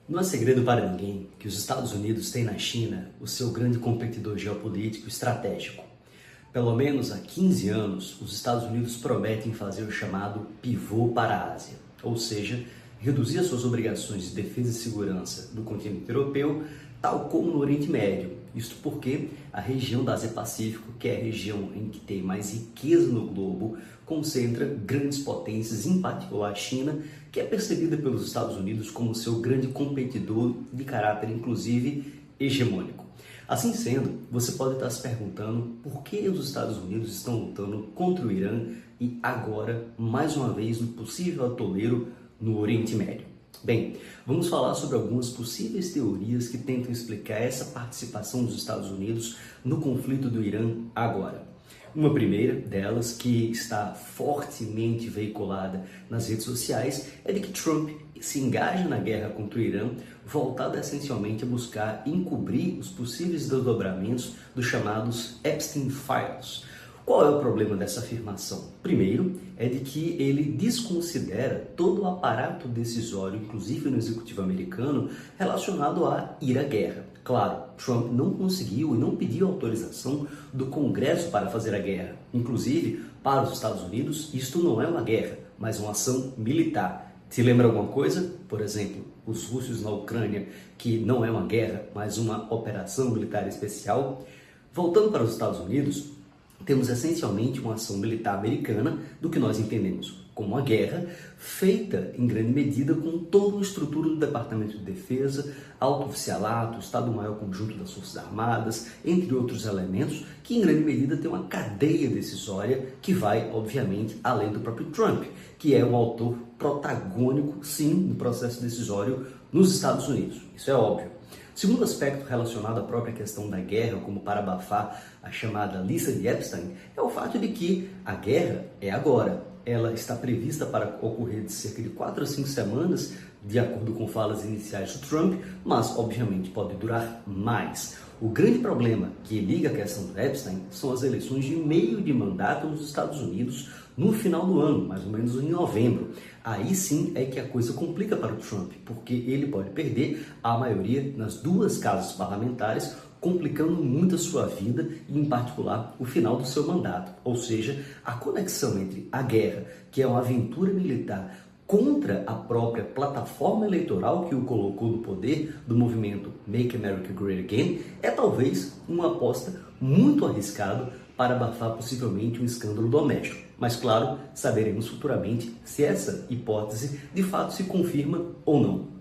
Não é segredo para ninguém que os Estados Unidos têm na China o seu grande competidor geopolítico estratégico. Pelo menos há 15 anos, os Estados Unidos prometem fazer o chamado pivô para a Ásia, ou seja, reduzir as suas obrigações de defesa e segurança no continente europeu, tal como no Oriente Médio. Isto porque a região da Ásia-Pacífico, que é a região em que tem mais riqueza no globo, concentra grandes potências, em particular a China, que é percebida pelos Estados Unidos como seu grande competidor de caráter, inclusive, hegemônico. Assim sendo, você pode estar se perguntando por que os Estados Unidos estão lutando contra o Irã e agora, mais uma vez, no possível atoleiro no Oriente Médio. Bem, vamos falar sobre algumas possíveis teorias que tentam explicar essa participação dos Estados Unidos no conflito do Irã agora. Uma primeira delas, que está fortemente veiculada nas redes sociais, é de que Trump se engaja na guerra contra o Irã, voltada essencialmente a buscar encobrir os possíveis desdobramentos dos chamados Epstein Files. Qual é o problema dessa afirmação? Primeiro, é de que ele desconsidera todo o aparato decisório, inclusive no executivo americano, relacionado a ir à guerra. Claro, Trump não conseguiu e não pediu autorização do Congresso para fazer a guerra. Inclusive, para os Estados Unidos, isto não é uma guerra, mas uma ação militar. Se lembra alguma coisa? Por exemplo, os russos na Ucrânia, que não é uma guerra, mas uma operação militar especial. Voltando para os Estados Unidos, temos essencialmente uma ação militar americana do que nós entendemos como uma guerra, feita em grande medida com toda uma estrutura do Departamento de Defesa, alto oficialato, Estado-Maior Conjunto das Forças Armadas, entre outros elementos, que em grande medida tem uma cadeia decisória que vai, obviamente, além do próprio Trump, que é um autor protagônico, sim, no processo decisório nos Estados Unidos. Isso é óbvio. Segundo aspecto relacionado à própria questão da guerra, como para abafar a chamada lista de Epstein, é o fato de que a guerra é agora. Ela está prevista para ocorrer de cerca de 4 a 5 semanas, de acordo com falas iniciais do Trump, mas obviamente pode durar mais. O grande problema que liga a questão do Epstein são as eleições de meio de mandato nos Estados Unidos no final do ano, mais ou menos em novembro. Aí sim é que a coisa complica para o Trump, porque ele pode perder a maioria nas duas casas parlamentares, complicando muito a sua vida e, em particular, o final do seu mandato. Ou seja, a conexão entre a guerra, que é uma aventura militar, contra a própria plataforma eleitoral que o colocou no poder do movimento Make America Great Again, é talvez uma aposta muito arriscada para abafar possivelmente um escândalo doméstico. Mas, claro, saberemos futuramente se essa hipótese de fato se confirma ou não.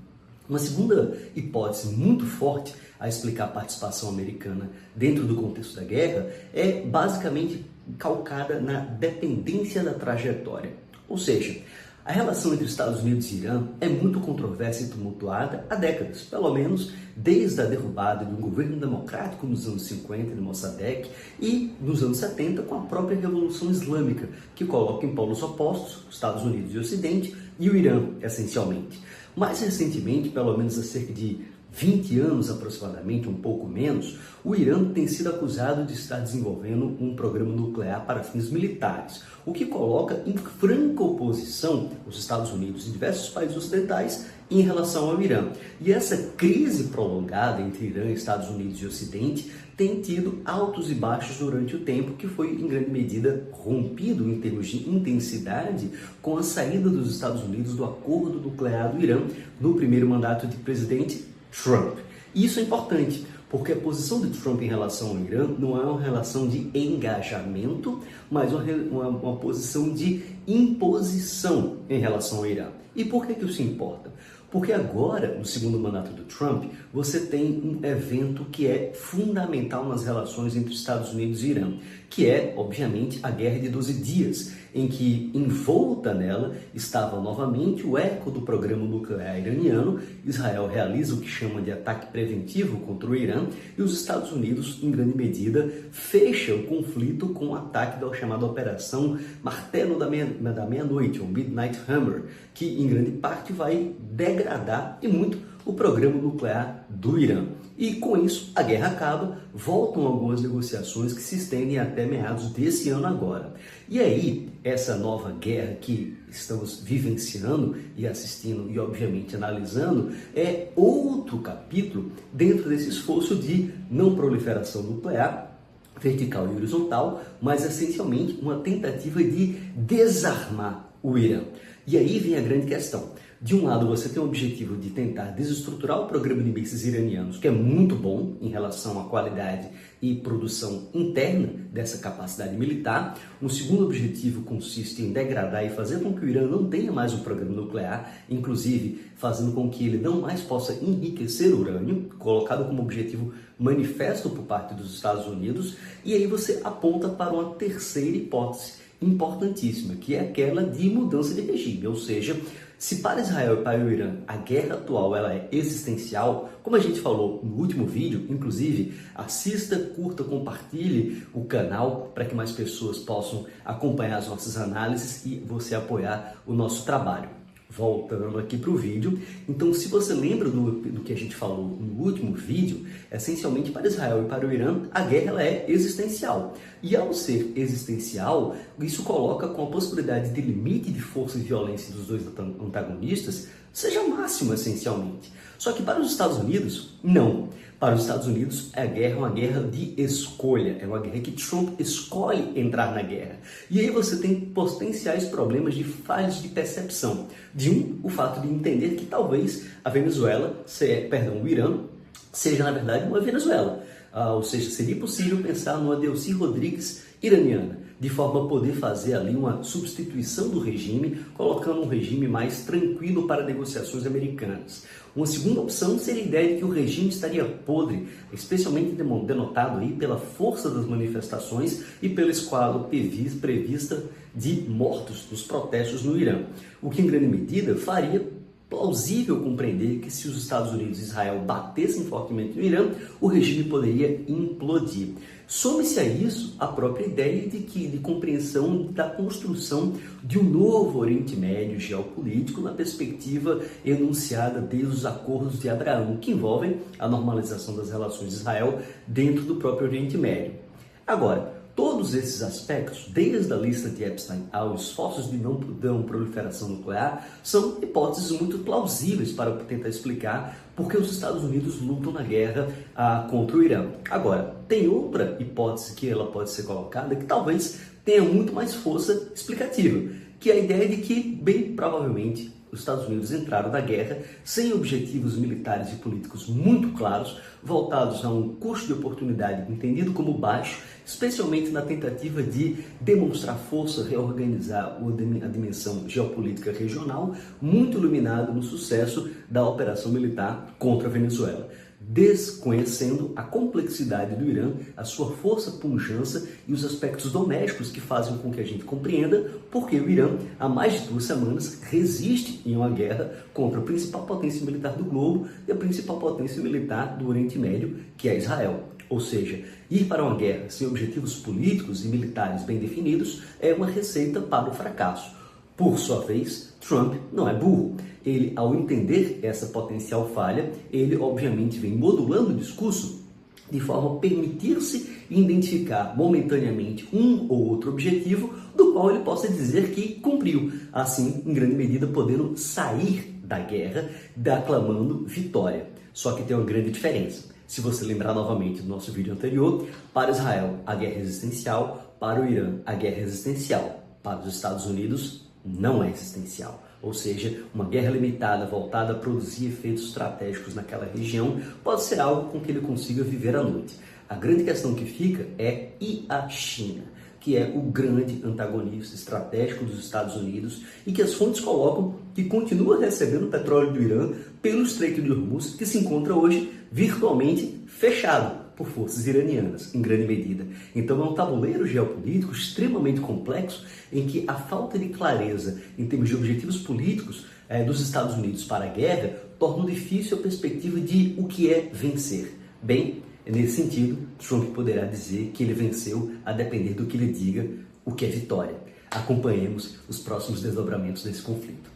Uma segunda hipótese muito forte a explicar a participação americana dentro do contexto da guerra é basicamente calcada na dependência da trajetória. Ou seja, a relação entre Estados Unidos e Irã é muito controversa e tumultuada há décadas, pelo menos desde a derrubada de um governo democrático nos anos 50 de Mossadegh e nos anos 70 com a própria Revolução Islâmica, que coloca em polos opostos os Estados Unidos e o Ocidente e o Irã, essencialmente. Mais recentemente, pelo menos há cerca de 20 anos aproximadamente, um pouco menos, o Irã tem sido acusado de estar desenvolvendo um programa nuclear para fins militares, o que coloca em franca oposição os Estados Unidos e diversos países ocidentais em relação ao Irã. E essa crise prolongada entre Irã, Estados Unidos e Ocidente tem tido altos e baixos durante o tempo, que foi em grande medida rompido em termos de intensidade com a saída dos Estados Unidos do acordo nuclear do Irã no primeiro mandato de presidente Trump. E isso é importante, porque a posição de Trump em relação ao Irã não é uma relação de engajamento, mas uma posição de imposição em relação ao Irã. E por que isso importa? Porque agora, no segundo mandato do Trump, você tem um evento que é fundamental nas relações entre Estados Unidos e Irã, que é, obviamente, a Guerra de 12 Dias, em que, envolta nela, estava novamente o eco do programa nuclear iraniano. Israel realiza o que chama de ataque preventivo contra o Irã e os Estados Unidos, em grande medida, fecha o conflito com o ataque da chamada Operação Martelo da Meia-Noite, ou Midnight Hammer, que, em grande parte, vai degradar e muito o programa nuclear do Irã. E com isso, a guerra acaba, voltam algumas negociações que se estendem até meados desse ano agora. E aí, essa nova guerra que estamos vivenciando e assistindo e obviamente analisando é outro capítulo dentro desse esforço de não proliferação nuclear, vertical e horizontal, mas essencialmente uma tentativa de desarmar o Irã. E aí vem a grande questão. De um lado, você tem o objetivo de tentar desestruturar o programa de mísseis iranianos, que é muito bom em relação à qualidade e produção interna dessa capacidade militar. Um segundo objetivo consiste em degradar e fazer com que o Irã não tenha mais um programa nuclear, inclusive fazendo com que ele não mais possa enriquecer urânio, colocado como objetivo manifesto por parte dos Estados Unidos. E aí você aponta para uma terceira hipótese importantíssima, que é aquela de mudança de regime, ou seja, se para Israel e para o Irã a guerra atual ela é existencial, como a gente falou no último vídeo, inclusive assista, curta, compartilhe o canal para que mais pessoas possam acompanhar as nossas análises e você apoiar o nosso trabalho. Voltando aqui para o vídeo, então se você lembra do que a gente falou no último vídeo, essencialmente para Israel e para o Irã, a guerra ela é existencial. E ao ser existencial, isso coloca com a possibilidade de limite de força e violência dos dois antagonistas seja máximo essencialmente. Só que para os Estados Unidos, não. Para os Estados Unidos, a guerra é uma guerra de escolha, é uma guerra que Trump escolhe entrar na guerra. E aí você tem potenciais problemas de falhas de percepção. O fato de entender que talvez a o Irã seja na verdade uma Venezuela. Ou seja, seria possível pensar numa Delcy Rodrigues iraniana, de forma a poder fazer ali uma substituição do regime, colocando um regime mais tranquilo para negociações americanas. Uma segunda opção seria a ideia de que o regime estaria podre, especialmente denotado aí pela força das manifestações e pela escala prevista de mortos nos protestos no Irã, o que em grande medida faria plausível compreender que se os Estados Unidos e Israel batessem fortemente no Irã, o regime poderia implodir. Some-se a isso a própria ideia de compreensão da construção de um novo Oriente Médio geopolítico na perspectiva enunciada desde os acordos de Abraão, que envolvem a normalização das relações de Israel dentro do próprio Oriente Médio. Agora, todos esses aspectos, desde a lista de Epstein aos esforços de não proliferação nuclear, são hipóteses muito plausíveis para tentar explicar por que os Estados Unidos lutam na guerra contra o Irã. Agora, tem outra hipótese que ela pode ser colocada que talvez tenha muito mais força explicativa, que é a ideia de que, bem provavelmente, os Estados Unidos entraram na guerra sem objetivos militares e políticos muito claros, voltados a um custo de oportunidade entendido como baixo, especialmente na tentativa de demonstrar força, reorganizar a dimensão geopolítica regional, muito iluminado no sucesso da operação militar contra a Venezuela, desconhecendo a complexidade do Irã, a sua força pujança e os aspectos domésticos que fazem com que a gente compreenda porque o Irã, há mais de 2 semanas, resiste em uma guerra contra a principal potência militar do globo e a principal potência militar do Oriente Médio, que é Israel. Ou seja, ir para uma guerra sem objetivos políticos e militares bem definidos é uma receita para o fracasso. Por sua vez, Trump não é burro. Ele, ao entender essa potencial falha, ele obviamente vem modulando o discurso de forma a permitir-se identificar momentaneamente um ou outro objetivo do qual ele possa dizer que cumpriu, assim, em grande medida, podendo sair da guerra aclamando vitória. Só que tem uma grande diferença. Se você lembrar novamente do nosso vídeo anterior, para Israel a guerra é existencial, para o Irã a guerra é existencial, para os Estados Unidos não é existencial. Ou seja, uma guerra limitada voltada a produzir efeitos estratégicos naquela região pode ser algo com que ele consiga viver à noite. A grande questão que fica é e a China, que é o grande antagonista estratégico dos Estados Unidos e que as fontes colocam que continua recebendo petróleo do Irã pelo Estreito de Hormuz, que se encontra hoje virtualmente fechado por forças iranianas, em grande medida. Então é um tabuleiro geopolítico extremamente complexo em que a falta de clareza em termos de objetivos políticos dos Estados Unidos para a guerra torna difícil a perspectiva de o que é vencer. Bem, nesse sentido, Trump poderá dizer que ele venceu a depender do que ele diga o que é vitória. Acompanhemos os próximos desdobramentos desse conflito.